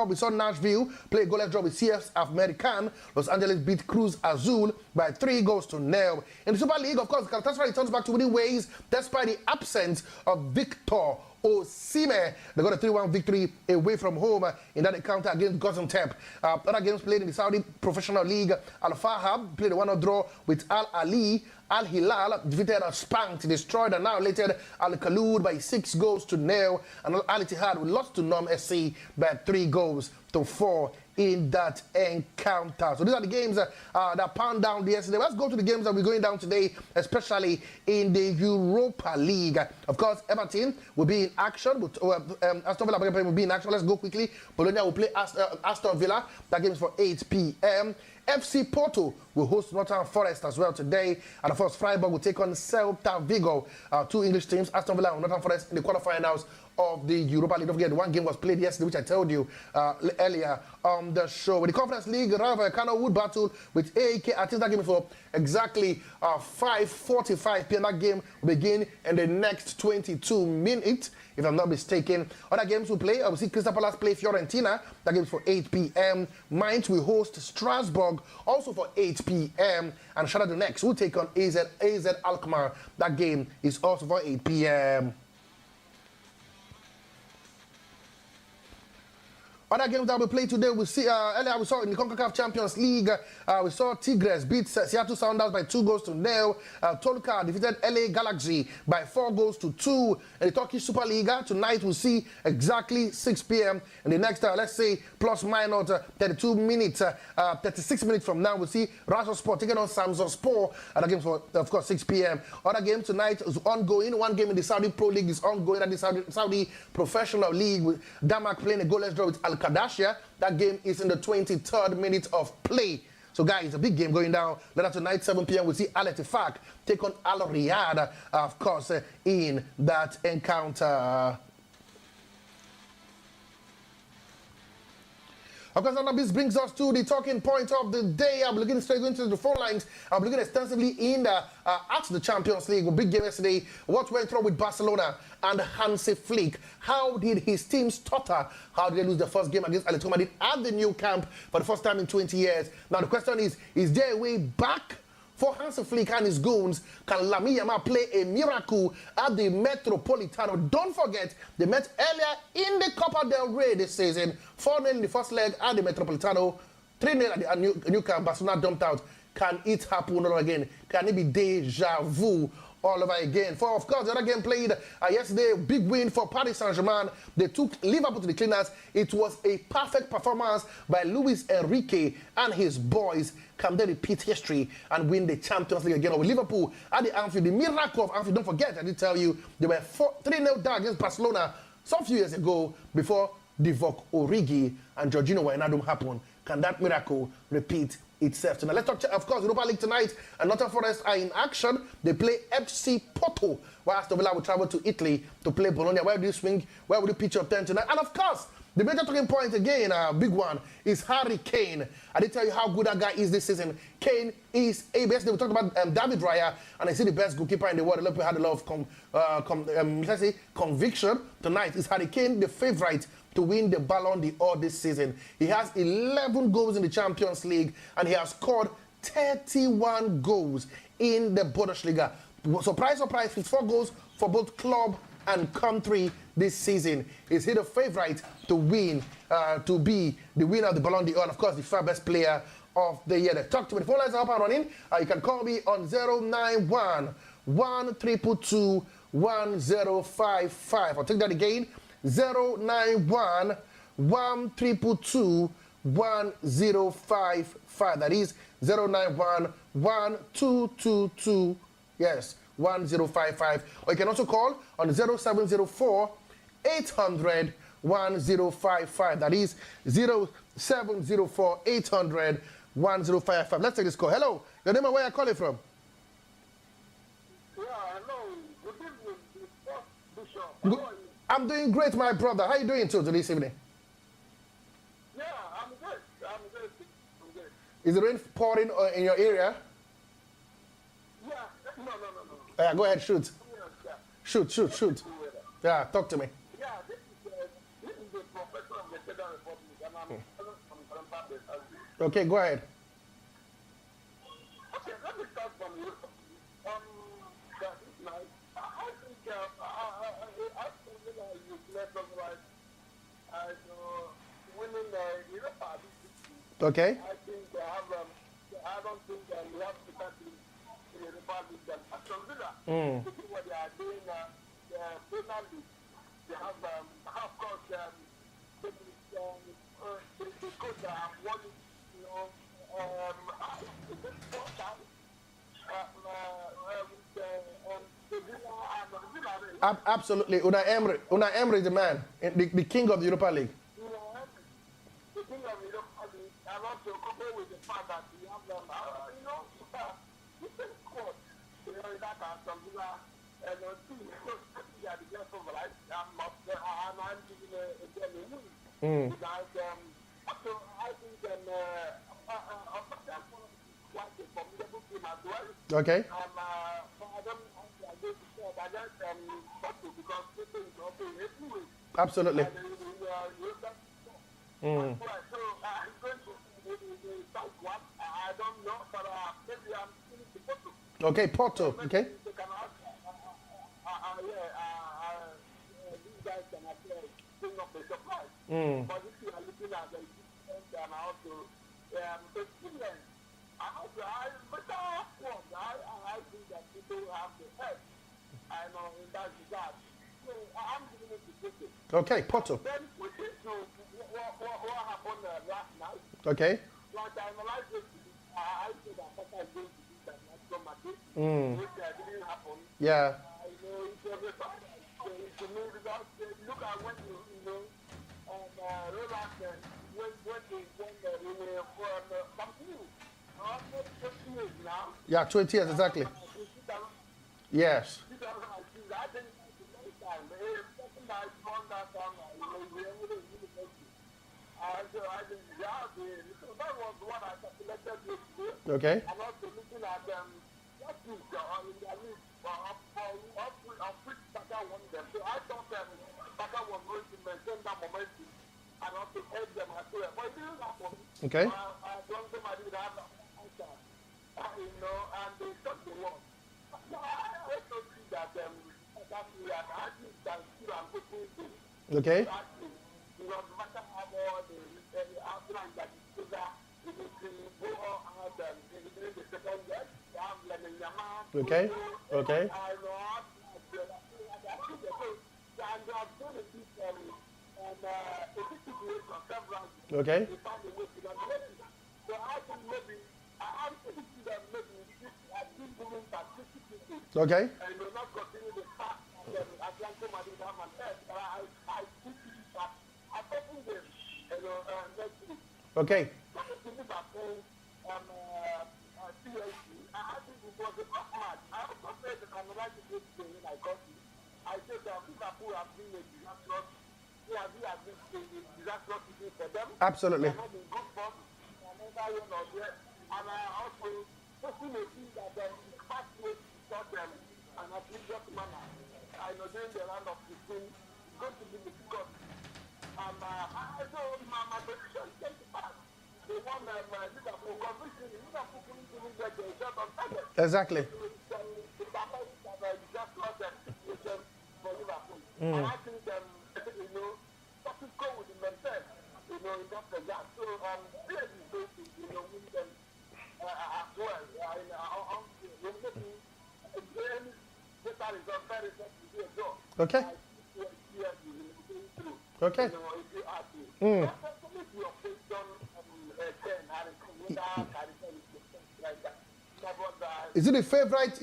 We saw Nashville play a goalless draw with CF American. Los Angeles beat Cruz Azul by 3-0. In the Super League, of course, Galatasaray returns back to winning ways despite the absence of Victor Osimhen. They got a 3-1 victory away from home in that encounter against Gaziantep. Other games played in the Saudi Professional League. Al Fahab played a 1-0 draw with Al Ali. Al Hilal defeated and spanked, destroyed and annihilated Al Khaloud by 6-0. And Al Ittihad lost to Nom SC by 3-4 in that encounter. So these are the games that pound down yesterday. Let's go to the games that we're going down today, especially in the Europa League. Of course, Everton will be in action. Aston Villa will be in action. Let's go quickly. Bologna will play Aston Villa. That game is for 8 p.m. FC Porto will host Nottingham Forest as well today. And of course, Freiburg will take on Celta Vigo. Two English teams, Aston Villa and Nottingham Forest, in the quarterfinals of the Europa League. Don't forget, one game was played yesterday, which I told you earlier on the show. With the Conference League, Rayo Vallecano would battle with AEK. I think that game is for exactly 5:45 p.m. That game will begin in the next 22 minutes, if I'm not mistaken. Other games will play. I will see Crystal Palace play Fiorentina. That game is for 8 p.m. Mainz will host Strasbourg, also for 8 p.m. And Shakhtar Donetsk will take on AZ Alkmaar. That game is also for 8 p.m. Other games that we play today, we see earlier we saw in the CONCACAF Champions League, we saw Tigres beat Seattle Sounders by 2-0. Toluca defeated LA Galaxy by 4-2. In the Turkish Super League, tonight we'll see exactly 6 p.m. In the next, let's say, plus minus 32 minutes, 36 minutes from now, we'll see Razospor taking on Samsunspor. Other games for, of course, 6 p.m. Other game tonight is ongoing. One game in the Saudi Pro League is ongoing at the Saudi Professional League, with Denmark playing a goalless draw with Al Qadasiyah. That game is in the 23rd minute of play. So, guys, a big game going down. Later tonight, 7 p.m., we'll see Al Ettifaq take on Al Riyadh, of course, in that encounter. Of course, now this brings us to the talking point of the day. I'm looking straight into the phone lines. I'm looking extensively in at the Champions League. A big game yesterday. What went wrong with Barcelona and Hansi Flick? How did his team stutter? How did they lose the first game against Atletico Madrid at the new camp for the first time in 20 years? Now the question is there a way back for Hansi Flick and his goons? Can Lamine Yamal play a miracle at the Metropolitano? Don't forget, they met earlier in the Copa del Rey this season. 4-0 in the first leg at the Metropolitano. 3-0 at the new camp. Barcelona dumped out. Can it happen all again? Can it be deja vu all over again? For, of course, the other game played yesterday, big win for Paris Saint-Germain. They took Liverpool to the cleaners. It was a perfect performance by Luis Enrique and his boys. Can they repeat history and win the Champions League again? Or with Liverpool at the Anfield, the miracle of Anfield, don't forget, I did tell you, they were 3-0 down against Barcelona some few years ago before Divock Origi and Jorginho Wijnaldum happened. Can that miracle repeat itself tonight? Let's talk, of course, Europa League tonight, and Nottingham Forest are in action. They play FC Porto, while Aston Villa will travel to Italy to play Bologna. Where do you swing? Where will you pitch your tent tonight? And of course, the major talking point again, big one, is Harry Kane. I did tell you how good that guy is this season. Kane is ABS. We talked about David Raya, and I see the best goalkeeper in the world. A lot of people had a lot of let's say conviction. Tonight is Harry Kane, the favorite to win the Ballon d'Or this season. He has 11 goals in the Champions League, and he has scored 31 goals in the Bundesliga. Surprise, surprise, 54 goals for both club and country this season. Is he the favorite to win, to be the winner of the Ballon d'Or, and of course the far best player of the year? Talk to me. The phone lines are up and running. You can call me on 091 122 1055. I'll take that again. 091 122 1055. That is 091 1222. Yes. 1055, or you can also call on 0704 800 1055. That is 0704 800 1055. Let's take this call. Hello, your name and where you're calling from? Yeah, hello. Good evening, Bishop. How are you? I'm doing great, my brother. How are you doing too this evening? Yeah, I'm good. I'm good. I'm good. Is the rain pouring in your area? Yeah, no. Yeah, go ahead, shoot. Shoot. Yeah, talk to me. Yeah, this is the professor of the Federal Republic, and Okay, go ahead. Okay, let me start from you. This night, I think Aston Villa is less of like winning the Europa League. Okay. I think they have. I don't think they have to start in the Europa League than Aston Villa. To do what they are doing, the Premier League. They have, of course, the coach that have won, you know, this four times. Absolutely. Una Emery is the man, the king of the Europa League. The thing of Europa League, and also coupled with the fact that we have them, different squad, in that Aston Villa, and team, they are the best of life. I'm giving them a win. Because, also, I think quite a formidable team as well. Okay. I don't because people is also everywhere. Absolutely. So I'm going to the South one. I don't know, but maybe I'm feeling the photo. Okay, Porto. Okay. They can ask, these guys can actually bring up the surprise. But if you are looking at the defense and also the Finland, and also I think that people have the edge. I know in that regard. So I'm giving it to Porto. Okay, Porto. Then we see to what happened last night. Okay. Like I analyzed it, I said that Porto is going to beat that Atletico Madrid, which didn't happen. Yeah. I know it's a result. To me, because look at when you know, Roland, when they won the something, almost 20 years now. Yeah, 20 years exactly. Yes. I think it's a long time. The second I won that time, we were able to so I think, so that was what I calculated this year. Okay. And also looking at what is in their league, of which Saka won them. So I thought Saka was going to maintain that momentum and also edge them as well. But it didn't happen. Okay. Atletico Madrid had an answer, and they shot the wall. So I also see that we are actually still and putting Okay. no matter how more the outline that is bigger, it will go out in the second year. They have Lemon Okay. Okay. I know, and they have done a bit and a situation several. Okay. They found a way to get ready. So I think maybe, I'm thinking that maybe this I think women that 50-50. Okay. And will not continue the path that Atletico Madrid have an edge. I think that I think them, next week. Okay. Coming to Liverpool, PSG, I think it was a tough match. I also said that I'm like to this game when I got it. I said that Liverpool have been a disastrous. Have been a disastrous season for them. Absolutely. They have not been good form. Another one or there. And I also hoping to see that the fast way to start them and a previous manner. I know during the round of 15, it's going to be difficult. I know my position came to pass. They won Liverpool conviction. Liverpool couldn't even get the shot on target. Exactly. The battle is just lost them for Liverpool. And I think something go with the mental, in that regard. So, PSG is going to, win them as well. Any better result, very result to do a job. Okay. Okay. Is he the favorite?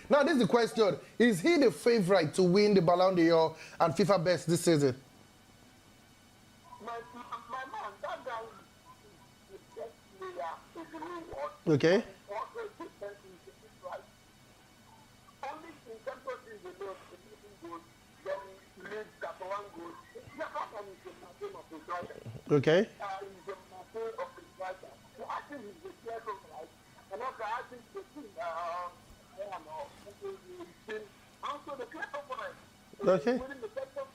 Now this is the question. Is he the favorite to win the Ballon d'Or and FIFA Best this season? My man, that guy is the best player in the world. Okay. Also, defense is right. Only in terms of the goals, then leads that one goal. Never from the margin of the driver. Okay. Is the margin of the driver. So I think he's the player of life. And also, I think the team, also the player of life. Okay. Winning the sector,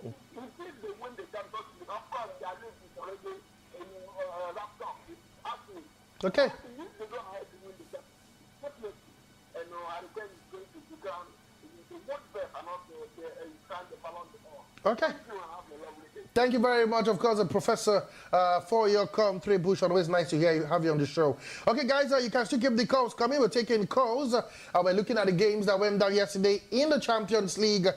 he did they win the championship. of course, their league is already wrapped up. Actually, Okay. he needs to go ahead to win the championship. Definitely. And Hurricane is going to become the most best and also the Ballon d'Or. Okay. Thank you very much, of course, Professor, for your contribution. Always nice to have you on the show. Okay, guys, you can still keep the calls coming. We're taking calls. We're looking at the games that went down yesterday in the Champions League.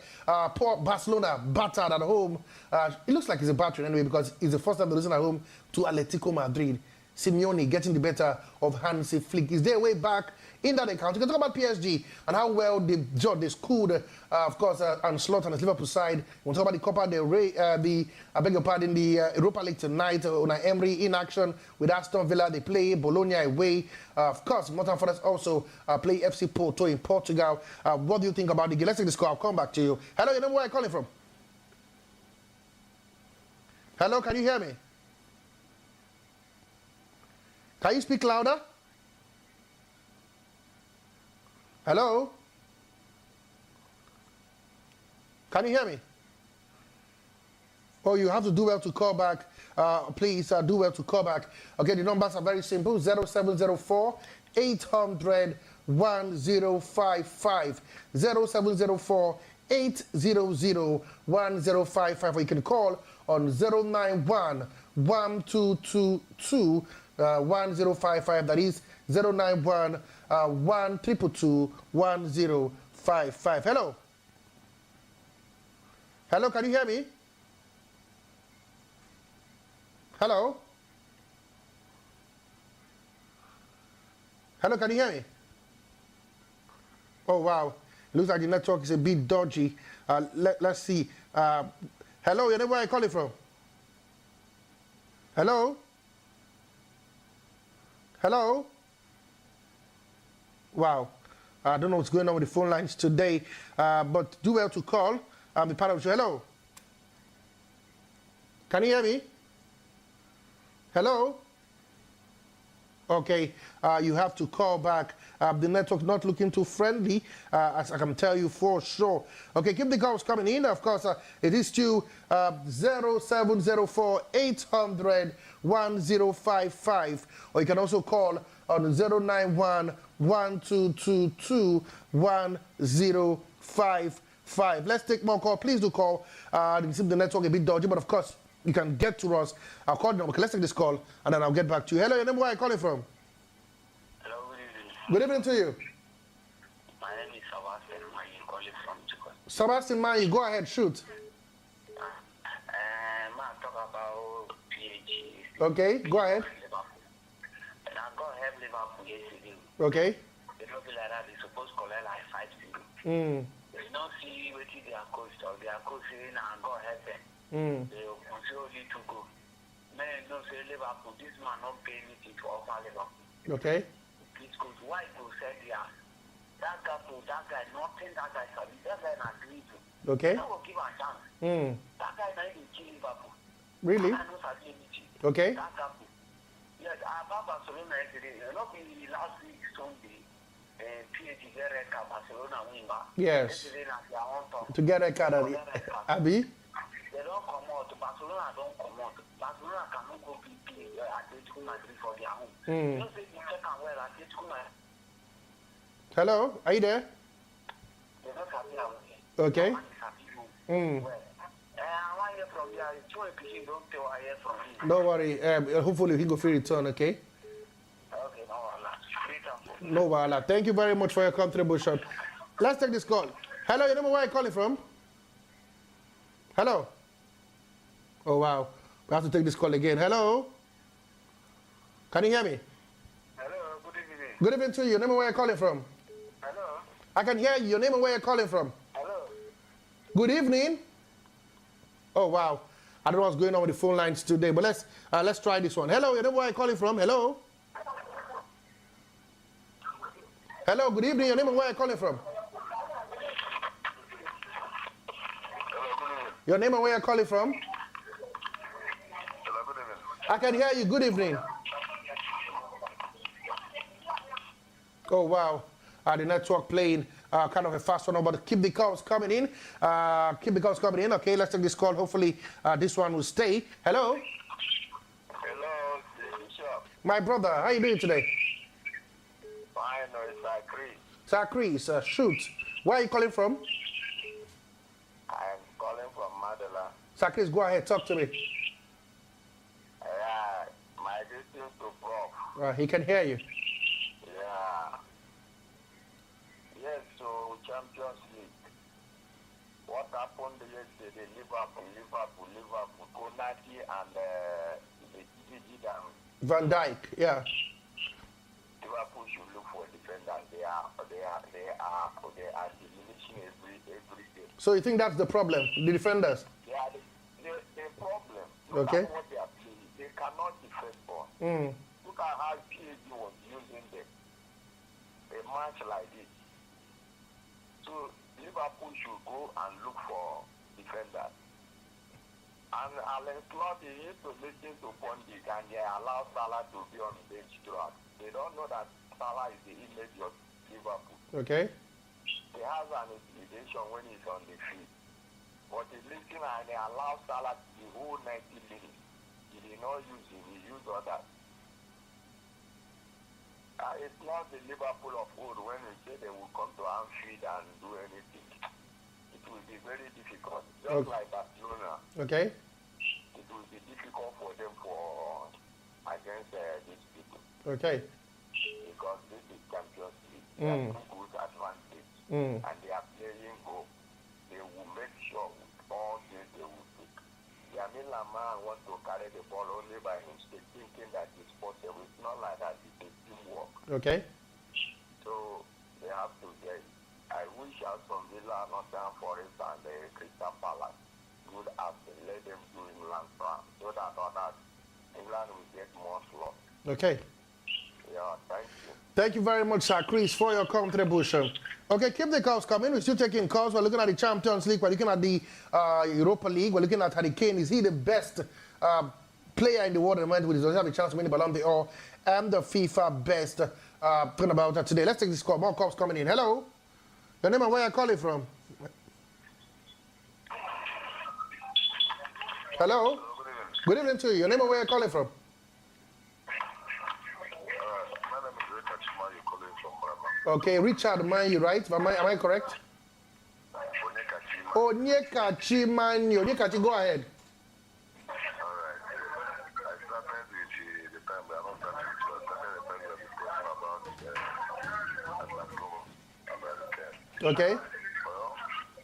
Poor Barcelona battered at home. It looks like it's a battery anyway because it's the first time they're losing at home to Atletico Madrid. Simeone getting the better of Hansi Flick. Is their way back in that account? We can talk about PSG and how well they schooled, of course, Ancelotti and his Liverpool side. We'll talk about the Copa del Rey, I beg your pardon, the Europa League tonight. Unai Emery in action with Aston Villa. They play Bologna away. Of course, Nottingham Forest also play FC Porto in Portugal. What do you think about the game? Let's take this call. I'll come back to you. Hello, you know where I'm calling from? Hello, can you hear me? Can you speak louder? Hello? Can you hear me? Oh, you have to do well to call back. Please do well to call back. Okay, the numbers are very simple. 0704 800 1055. 0704 800 1055. Or you can call on 091 1222 1055. That is 091 1222 1055. Hello. Hello, can you hear me? Hello. Hello, can you hear me? Oh wow, it looks like the network is a bit dodgy. Let's see. Hello, you know where I'm calling from? Hello. Hello? Wow. I don't know what's going on with the phone lines today, but do well to call. Be part of the show. Hello? Can you hear me? Hello? Okay, you have to call back. The network not looking too friendly, as I can tell you for sure. Okay, keep the calls coming in. Of course, it is to 0704 800 1055. Or you can also call on 091 1222 1055. Let's take more call. Please do call. The network a bit dodgy, but of course, you can get to us. I'll call them. Okay, let's take this call, and then I'll get back to you. Hello, your name, where are you calling from? Hello, good evening. Good evening to you. My name is Sebastian Mayi, calling from Chukwu. Sebastian Mayi, go ahead, shoot. I talk about PSG. Okay, go ahead. And I got help Liverpool yesterday. Okay. They don't feel like that. They're supposed to collect like 5-0. They don't see what their coach or their coach saying and God help them. They will consider only to go. Men don't say Liverpool, this man not pay anything to offer Liverpool. Okay. Please coach, why go said yeah? That guy, nothing that guy said. That guy not agree to. Okay. That will give a chance. That guy not even kill Liverpool. Really? I don't say anything. Okay. That guy. Yes, about Barcelona yesterday. Not be last week Sunday. PSG get red card, Barcelona win back. Yes. Yesterday, like their own talk. To get a card, Abby? They don't come out. Barcelona don't come out. Barcelona cannot go play Atletico Madrid for their home. You know, say you check and well Atletico Madrid. Hello, are you there? They're not happy out. Okay. Well, I want to hear from you. It's too easy. Don't tell I hear from you. Don't worry. Hopefully he go free return, okay? Okay, no Allah. No wala. Thank you very much for your contribution. Let's take this call. Hello, you know where I'm calling from? Hello? Oh, wow. We have to take this call again. Hello? Can you hear me? Hello, good evening. Good evening to you. Your name and where you're calling from? Hello? I can hear you. Your name and where you're calling from? Hello? Good evening. Oh, wow. I don't know what's going on with the phone lines today, but let's try this one. Hello, your name and where you're calling from? Hello? Hello, good evening. Your name and where you're calling from? Your name and where you're calling from? Hello, good evening. I can hear you. Good evening. Oh, wow. The network playing kind of a fast one, but keep the calls coming in. Keep the calls coming in. Okay, let's take this call. Hopefully, this one will stay. Hello? Hello, Bishop. My brother, how you doing today? Fine, it's Chris. Sir Chris, shoot. Where are you calling from? I'm calling from Madela. Sir Chris, go ahead. Talk to me. Yeah, my distance to Prof. He can hear you. Yeah. Yes, so Champions League. What happened yesterday? Liverpool, Konate and Van Dijk, yeah. Liverpool should look for defenders. They are diminishing every day. So you think that's the problem, the defenders? They are the problem. Okay. Look at what they are playing. They cannot defend ball. Look at how PSG was using them. A match like this. So Liverpool should go and look for defenders. And Alex Slot, he used to listen to Pundit and they allow Salah to be on the bench throughout. They don't know that Salah is the image of Liverpool. Okay. He has an intimidation when he's on the field. But he listened and they allow Salah the whole 90 minutes. He did not use him, he used others. It's not the Liverpool of old when we say they will come to Anfield and do anything. It will be very difficult. Just like Barcelona. Okay. It will be difficult for them against these people. Okay. Because this is Champions League. They have good advantage. And they are playing goal. They will make sure with all this they will take. Yamil Lamar wants to carry the ball only by himself, thinking that it's possible. It's not like that. It's a teamwork. Okay. So they have to get. I wish Aston Villa, Nottingham Forest, and Crystal Palace would have let them do England France so that England will get more slots. Okay. Yeah, thank you. Thank you very much, Sir Chris, for your contribution. Okay, keep the calls coming. We're still taking calls. We're looking at the Champions League. We're looking at the Europa League. We're looking at Harry Kane. Is he the best player in the world at the moment? Does he have a chance to win the Ballon d'Or and the FIFA best? Talking about that today. Let's take this call. More calls coming in. Hello? Your name and where you're calling from? Hello? Good evening to you. Your name and where you're calling from? My name is Richard Chimayu, calling from Brahma. Okay, Richard Manyu, right? Am I correct? Onyeka Chimanyu. Onyeka Chi, go ahead. Alright. I started with the time we are not starting to started the time we are discussing about American. Okay. Well,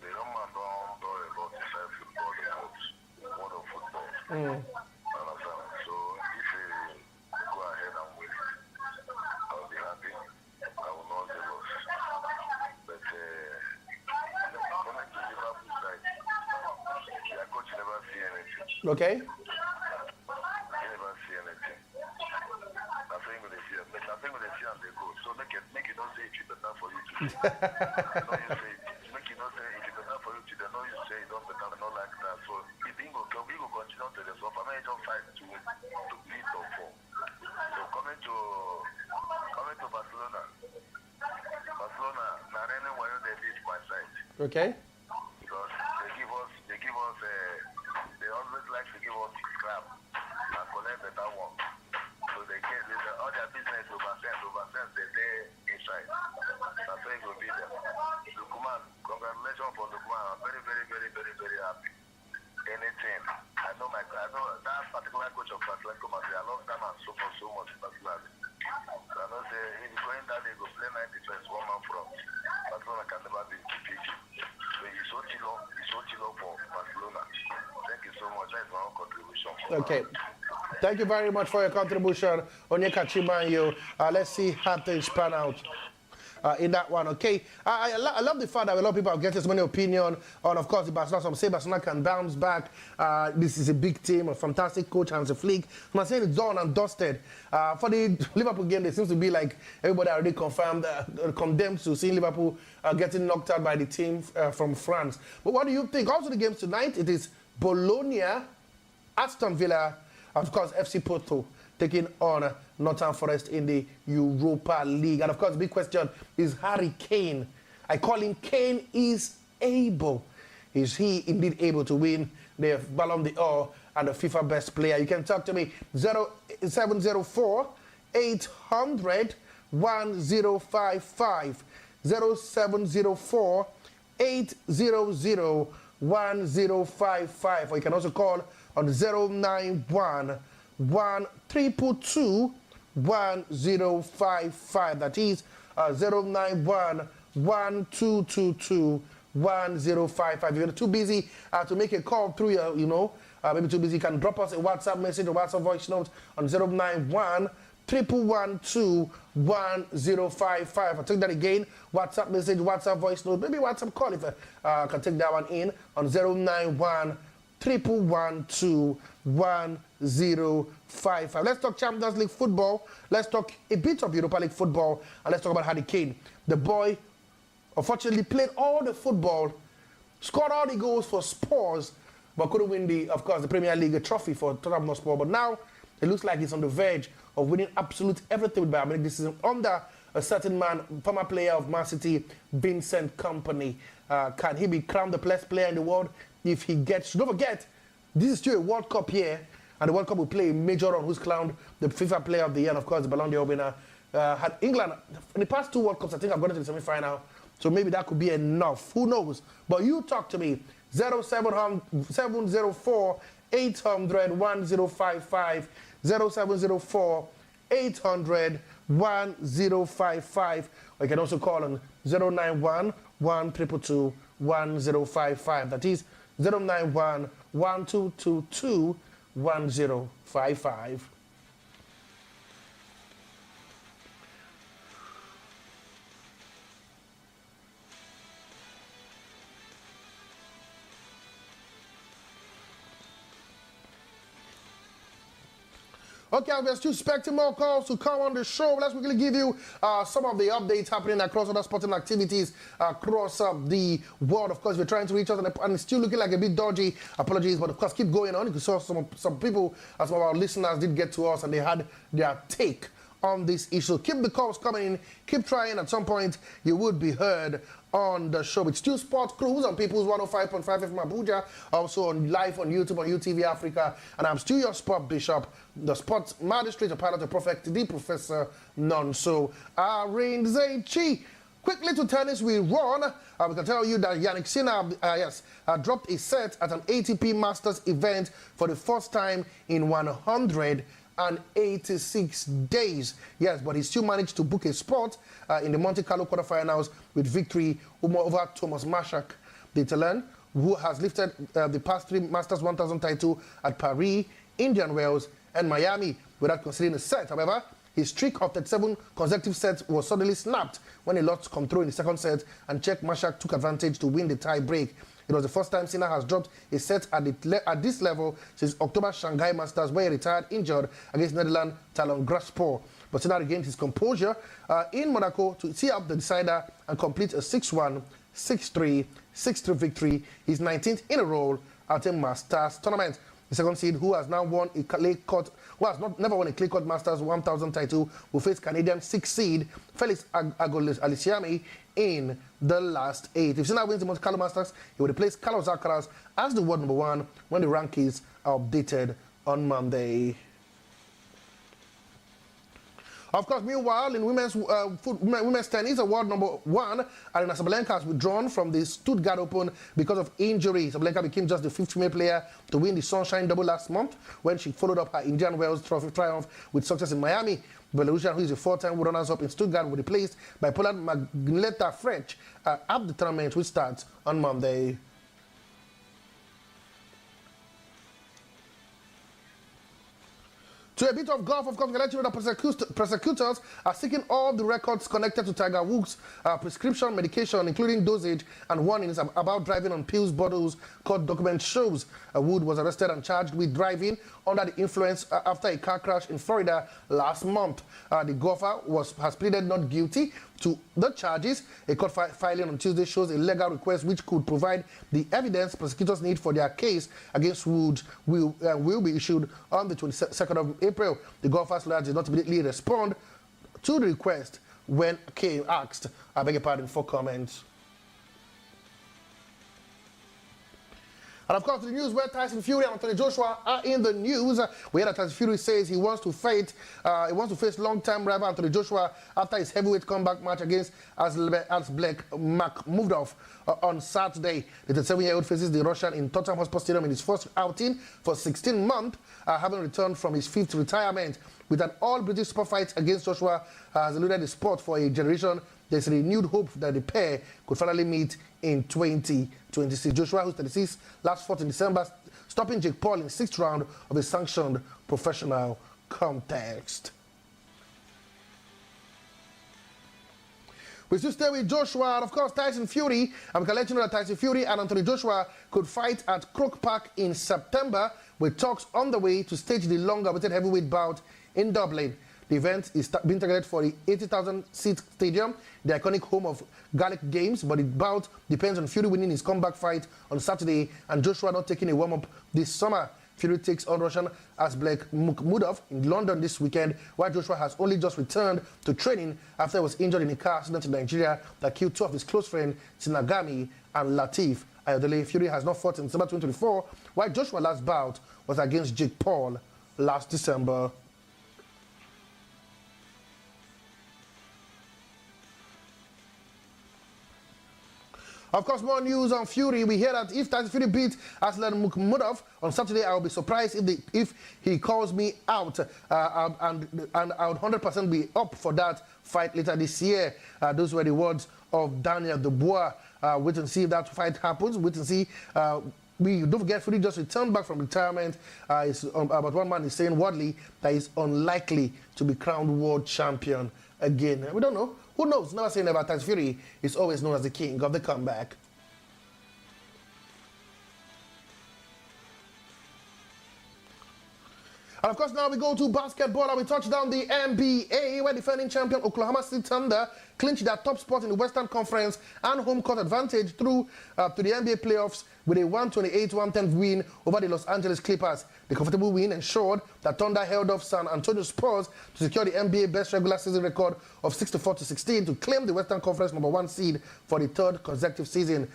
the young man don't do a lot inside football, the world of football. Understand? So if he go ahead and win, I'll be happy. I will not give us. But coming to Liverpool side, their coach never see anything. Okay. They never see anything. Nothing with the fear. Nothing with the fear and they go. So make it not say it's better for you to do. Make it not say it's better for you to do. They know you say it don't better, not like that. So if we go continue to the suffer. I just fight to beat or fall. So coming to Barcelona. Barcelona, not anywhere they lead my side. Okay. Because they always like to give us scrap and collect better one. So they get all their business oversend, they stay inside. That's why it will be them. Lukman, congratulations for Lukman. I'm very, very, very, very, very happy. Anything. I know that particular coach of Atletico Madrid, I love that man so much particularly. So I know say if he's going down, he will play 9 defense, one man front. Barcelona can never be defeated. So he's so chill for Barcelona. Thank you so much. That's my own contribution. Okay. Thank you very much for your contribution, Onyeka Chimanyu. Let's see how things pan out in that one, okay? I love the fact that a lot of people have getting so many opinion on, of course, the Barcelona. Some say Barcelona can bounce back. This is a big team, a fantastic coach, Hansi Flick. I'm saying it's done and dusted. For the Liverpool game, it seems to be like everybody already confirmed, condemned to seeing Liverpool getting knocked out by the team from France. But what do you think? Also, the games tonight, it is Bologna, Aston Villa, of course, FC Porto taking on Nottingham Forest in the Europa League. And of course, the big question is Harry Kane. I call him Kane is able. Is he indeed able to win the Ballon d'Or and the FIFA Best Player? You can talk to me 0704 800 1055 0704 800 1055, or you can also call on 091 122 1055. That is 091 1222 1055. If you're too busy to make a call through your, maybe too busy, you can drop us a WhatsApp message or WhatsApp voice note on 091 112 1055. I'll take that again. WhatsApp message, WhatsApp voice note, maybe WhatsApp call if I can take that one in on 091 112 1055. Let's talk Champions League football. Let's talk a bit of Europa League football, and let's talk about Harry Kane. The boy unfortunately played all the football, scored all the goals for Spurs, but couldn't win the Premier League trophy for Tottenham Hotspur. But now it looks like he's on the verge of winning absolute everything with Bayern Munich this season under a certain man, former player of Man City, Vincent Kompany. Can he be crowned the best player in the world if he gets? Don't forget, this is still a World Cup year, and the World Cup will play a major role. Who's crowned the FIFA Player of the Year, and of course the Ballon d'Or winner. Had England in the past 2 World Cups, I think I've gone into the semi-final, so maybe that could be enough. Who knows? But you talk to me 0704 800 1055 0704 800 1055, or you can also call on 091 122 1055. That is 091 1222 1055. Okay, we're still expecting more calls to come on the show. Let's quickly give you some of the updates happening across other sporting activities across the world. Of course, we're trying to reach us, and it's still looking like a bit dodgy. Apologies, but of course, keep going on. You saw some people, some of our listeners did get to us, and they had their take on this issue. Keep the calls coming in. Keep trying. At some point, you would be heard on the show. It's still Sports Cruise on People's 105.5 from Abuja, also on live on YouTube on UTV Africa. And I'm still your sport bishop, the sports magistrate, a pilot, the prophet, the Professor Nonso Arinzechi. Quickly to tennis, we run. We can tell you that Yannick Sinner, dropped a set at an ATP Masters event for the first time in 186 days. Yes, but he still managed to book a spot in the Monte Carlo quarterfinals with victory over Thomas Mashak, the Italian, who has lifted the past 3 Masters 1000 title at Paris, Indian Wells, and Miami without considering a set. However, his streak of 37 consecutive sets was suddenly snapped when he lost control in the second set, and Czech Mashak took advantage to win the tie break. It was the first time Sinner has dropped a set at this level since October Shanghai Masters, where he retired injured against Netherlands Talon Graspor. But Sinner regained his composure in Monaco to tee up the decider and complete a 6-1, 6-3, 6-3 victory, his 19th in a row at a Masters tournament. The second seed, who has now won a clay court, never won a clay court Masters 1000 title, will face Canadian 6th seed Felix Aliciami in the last 8. If Sinner wins the Monte Carlo Masters, he will replace Carlos Alcaraz as the world #1 when the rankings are updated on Monday. Of course, meanwhile, in women's tennis, world #1, Aryna Sabalenka has withdrawn from the Stuttgart Open because of injury. Sabalenka became just the 5th female player to win the Sunshine Double last month when she followed up her Indian Wells Trophy triumph with success in Miami. Belarusian, who is a 4-time runners-up in Stuttgart, will be replaced by Poland Magleta French at the tournament, which starts on Monday. To a bit of golf, of course, we can let you know that prosecutors are seeking all the records connected to Tiger Woods' prescription medication, including dosage and warnings about driving on pills bottles. Court document shows Wood was arrested and charged with driving under the influence after a car crash in Florida last month. The golfer has pleaded not guilty to the charges. A court filing on Tuesday shows a legal request which could provide the evidence prosecutors need for their case against Wood will be issued on the 22nd of April. The golfer's lawyer did not immediately respond to the request when Kane asked, I beg your pardon, for comments. And of course, the news where Tyson Fury and Anthony Joshua are in the news. We heard that Tyson Fury says he wants to face long-time rival Anthony Joshua after his heavyweight comeback match against Asbek Makhmudov on Saturday. The 37-year-old faces the Russian in Tottenham Hotspur Stadium in his first outing for 16 months, having returned from his 5th retirement. With an all-British super fight against Joshua has eluded the sport for a generation. There's renewed hope that the pair could finally meet in 2026. Joshua, who's 36, last fought in December, stopping Jake Paul in the 6th round of a sanctioned professional contest. We still stay with Joshua and, of course, Tyson Fury. And we can let you know that Tyson Fury and Anthony Joshua could fight at Croke Park in September, with talks on the way to stage the long-awaited heavyweight bout in Dublin. The event is being targeted for the 80,000-seat stadium, the iconic home of Gaelic games, but the bout depends on Fury winning his comeback fight on Saturday and Joshua not taking a warm-up this summer. Fury takes on Russian Asbek Makhmudov in London this weekend, while Joshua has only just returned to training after he was injured in a car accident in Nigeria that killed 2 of his close friends, Sinagami and Latif Ayodele. Fury has not fought in December 2024, while Joshua's last bout was against Jake Paul last December. Of course, more news on Fury. We hear that if Tyson Fury beats Aslan Makhmudov on Saturday, I will be surprised if he calls me out, and I would 100% be up for that fight later this year. Those were the words of Daniel Dubois. Wait and see if that fight happens. Wait and see. We don't forget, Fury just returned back from retirement. But one man is saying wordly that he's unlikely to be crowned world champion again. We don't know. Who knows? Never say never. Tyson Fury is always known as the king of the comeback. And of course, now we go to basketball and we touch down the NBA, where defending champion Oklahoma City Thunder clinched their top spot in the Western Conference and home court advantage through to the NBA playoffs with a 128-110 win over the Los Angeles Clippers. The comfortable win ensured that Thunder held off San Antonio Spurs to secure the NBA best regular season record of 64-16 to claim the Western Conference #1 seed for the 3rd consecutive season.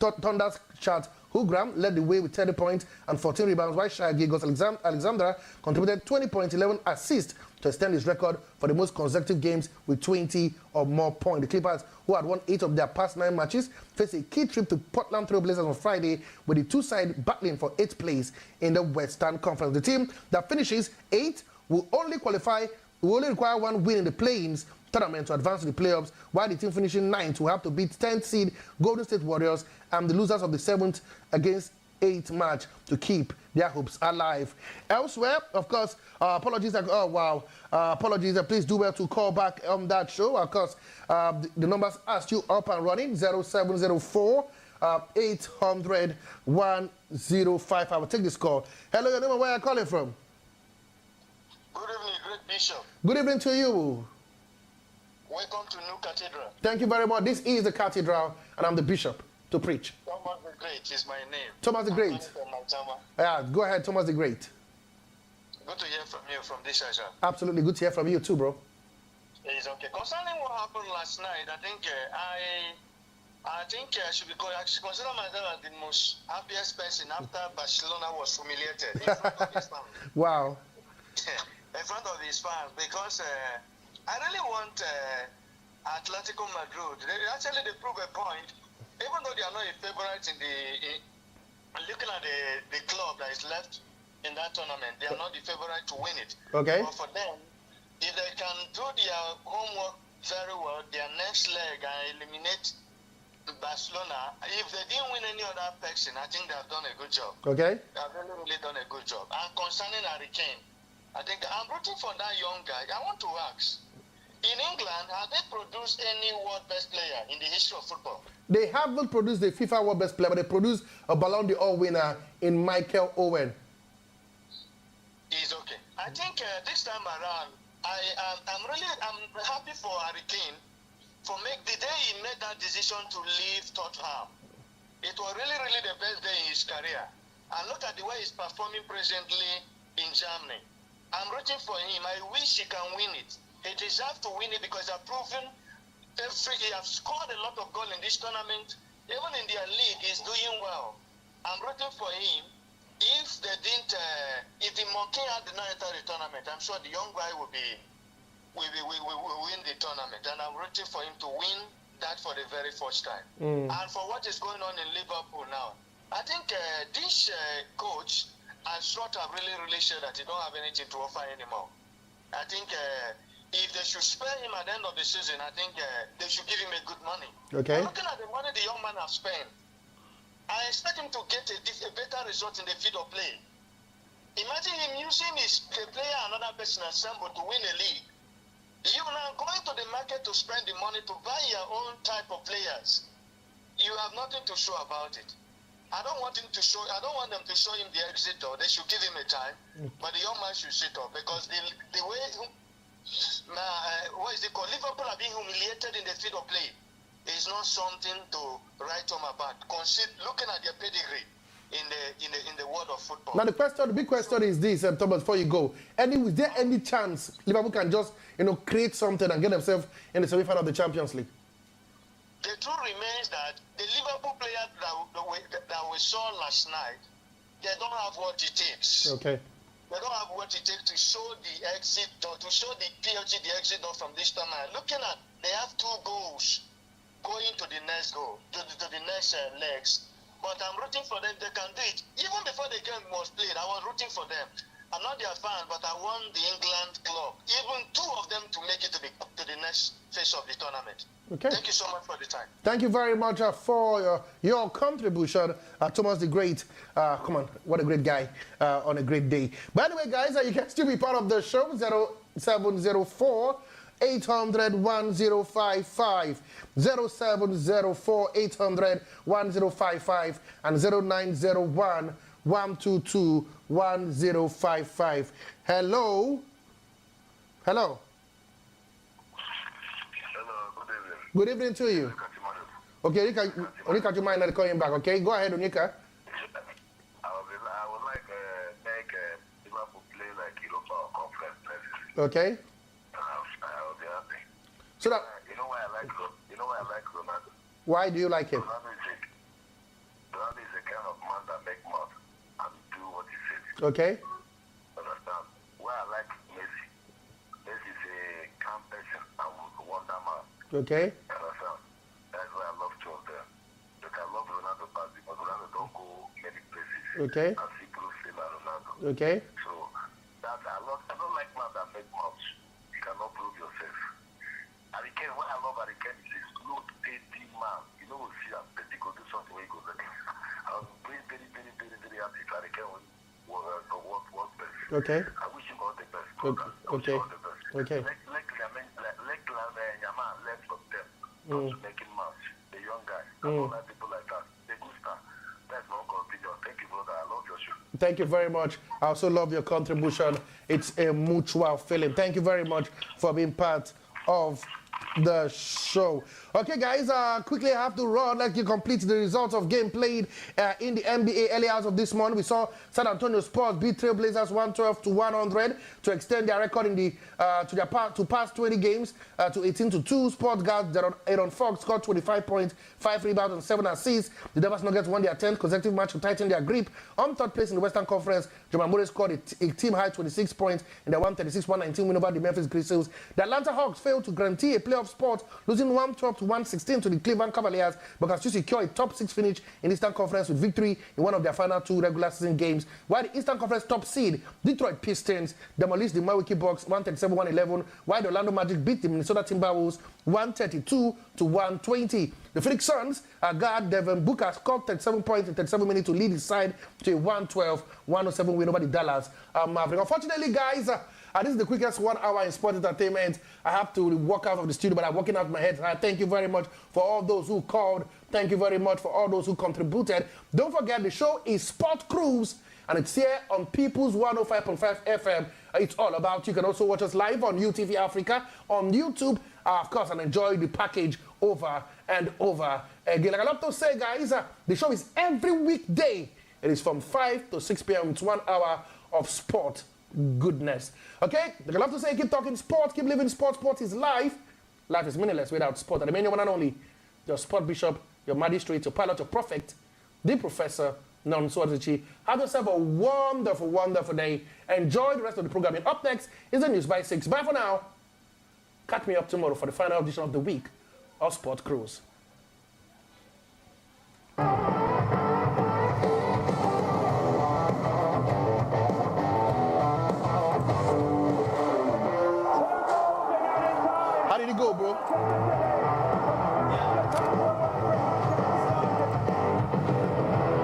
Thunder's Chat Holmgren led the way with 30 points and 14 rebounds, while Shai Gilgeous-Alexander contributed 20 points, 11 assists to extend his record for the most consecutive games with 20 or more points. The Clippers, who had won 8 of their past 9 matches, face a key trip to Portland Trail Blazers on Friday, with the two sides battling for 8th place in the Western Conference. The team that finishes 8th will only require 1 win in the play-ins tournament to advance to the playoffs, while the team finishing 9th will have to beat 10th seed Golden State Warriors and the losers of the 7th against 8th match to keep their hopes alive. Elsewhere, of course, apologies. Apologies. Please do well to call back on that show. Of course, the numbers are still up and running. 0704 800 105. I will take this call. Hello, your name and where are you calling from? Good evening, great bishop. Good evening to you. Welcome to New Cathedral. Thank you very much. This is the Cathedral, and I'm the bishop to preach. Thomas the Great is my name. Thomas the Great. Yeah, go ahead, Thomas the Great. Good to hear from you from this session. Absolutely good to hear from you too, bro. It's okay. Concerning what happened last night, I think I should consider myself as the most happiest person after Barcelona was humiliated in front of his fans. Wow. In front of his fans, because I really want Atletico Madrid. They prove a point, even though they are not a favorite looking at the club that is left in that tournament, they are not the favorite to win it. Okay. But for them, if they can do their homework very well, their next leg and eliminate Barcelona, if they didn't win any other person, I think they have done a good job. Okay. They have really done a good job. And concerning Harry Kane, I think I'm rooting for that young guy. I want to ask, in England, have they produced any world best player in the history of football? They haven't produced the FIFA World Best Player, but they produced a Ballon d'Or winner in Michael Owen. He's okay. I think this time around, I'm happy for Harry Kane for the day he made that decision to leave Tottenham. It was really, really the best day in his career. And look at the way he's performing presently in Germany. I'm rooting for him. I wish he can win it. He deserves to win it because they've proven he has scored a lot of goals in this tournament. Even in their league, he's doing well. I'm rooting for him. If they didn't, if the monkey had not entered the tournament, I'm sure the young guy will win the tournament, and I'm rooting for him to win that for the very first time. And for what is going on in Liverpool now, I think this coach and Slot have really shown that he don't have anything to offer anymore. I think if they should spare him at the end of the season, I think they should give him a good money. Okay. Looking at the money the young man has spent, I expect him to get a better result in the field of play. Imagine him using his player and another person assembled to win a league. You now going to the market to spend the money to buy your own type of players. You have nothing to show about it. I don't want them to show him the exit door. They should give him a time, but the young man should sit up because the way what is it called? Liverpool are being humiliated in the field of play. Is not something to write home about. Looking at their pedigree in the world of football. Now the big question is this, Thomas, before you go. Is there any chance Liverpool can just, create something and get themselves in the semi-final of the Champions League? The truth remains that the Liverpool players that we saw last night, they don't have what it takes. Okay. They don't have what it takes to show the exit or to show the PSG the exit door from this tournament. Looking at, they have 2 goals going to the next goal, to the next legs. But I'm rooting for them. They can do it. Even before the game was played, I was rooting for them. I'm not their fan, but I want the England club, even 2 of them, to make it to the next phase of the tournament. Okay. Thank you so much for the time. Thank you very much for your contribution, Thomas the Great. Come on, what a great guy on a great day. By the way, guys, you can still be part of the show. 0704 800 1055, 0704 800 1055, and 0901 122 1055. Hello. Hello, good evening. Good evening to you. Okay, Onika, you mind not calling back? Okay, go ahead, Onika. I would like make Liverpool play like Europa or Conference places. Okay. I will be happy. So that You know why I like Ronaldo? why do you like him? Ronaldo is a kind of man that make mouth and do what he says. Okay. Understand? Why I like Messi? Messi is a calm person and wonder man. Okay. Understand? That's why I love 2 of them. But I love Ronaldo badly, but Ronaldo don't go many places. Okay. And people feel like Ronaldo. Okay. So that I don't like man that make mouth. You cannot prove yourself. Hurricane, what I love Hurricane is a slow, steady man. You know, see him, he go do something where he goes like this. I was very happy if Hurricane was best. Okay. I wish him all the best. Okay. I wish him all the best. Okay. Like Yaman learn from them. Not making mouth. The young guy. I don't like people like that. They good star. That's my own opinion. Thank you, brother. I love your show. Thank you very much. I also love your contribution. It's a mutual feeling. Thank you very much for being part of the show. Okay, guys, quickly I have to run. Let's complete the results of game played in the NBA early hours of this morning. We saw San Antonio Spurs beat Trailblazers 112-100 to extend their record in the to past 20 games to 18-2. Spurs guard Aaron Fox scored 25 points, 5 rebounds, and 7 assists. The Denver Nuggets won their 10th consecutive match to tighten their grip on 3rd place in the Western Conference. Jamal Murray scored a team-high 26 points in the 136-119 win over the Memphis Grizzlies. The Atlanta Hawks failed to guarantee a playoff spot, losing 112-116 to the Cleveland Cavaliers, but can still secure a top 6 finish in the Eastern Conference with victory in one of their final 2 regular season games. While the Eastern Conference top seed, Detroit Pistons, demolished the Milwaukee Bucks 137-111, while the Orlando Magic beat the Minnesota Timberwolves 132-120. The Phoenix Suns guard Devin Booker scored 37 points in 37 minutes to lead his side to a 112-107 win over the Dallas Mavericks. Unfortunately, guys, this is the quickest 1 hour in sport entertainment. I have to walk out of the studio, but I'm walking out my head. Thank you very much for all those who called. Thank you very much for all those who contributed. Don't forget, the show is Sport Cruise, and it's here on People's 105.5 FM. It's all about. You can also watch us live on UTV Africa, on YouTube, of course, and enjoy the package over and over again. Like I love to say, guys, the show is every weekday. It is from 5 to 6 p.m. It's 1 hour of sport goodness. Okay? Like I love to say, keep talking sports, keep living sports. Sport is life. Life is meaningless without sport. And I mean, your one and only, your sport bishop, your magistrate, your pilot, your prophet, the professor, Nonswazichi. Have yourself a wonderful, wonderful day. Enjoy the rest of the programming. Up next is the news by 6. Bye for now. Catch me up tomorrow for the final edition of the week of Sport Cruise. How did it go, bro?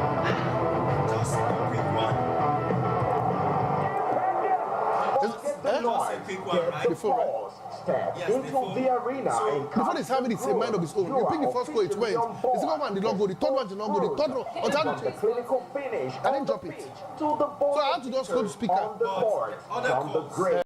Just a quick one. Just a quick one, right? Before, right? Step Yes, into before. the arena So, and Before this having its a mind of its own. You pick the first goal, it went. The second one did not go. The third one did not go. The third one. from the clinical finish I didn't on drop the it. pitch to the ball So I had to just go to speaker. on the court Other from the calls. great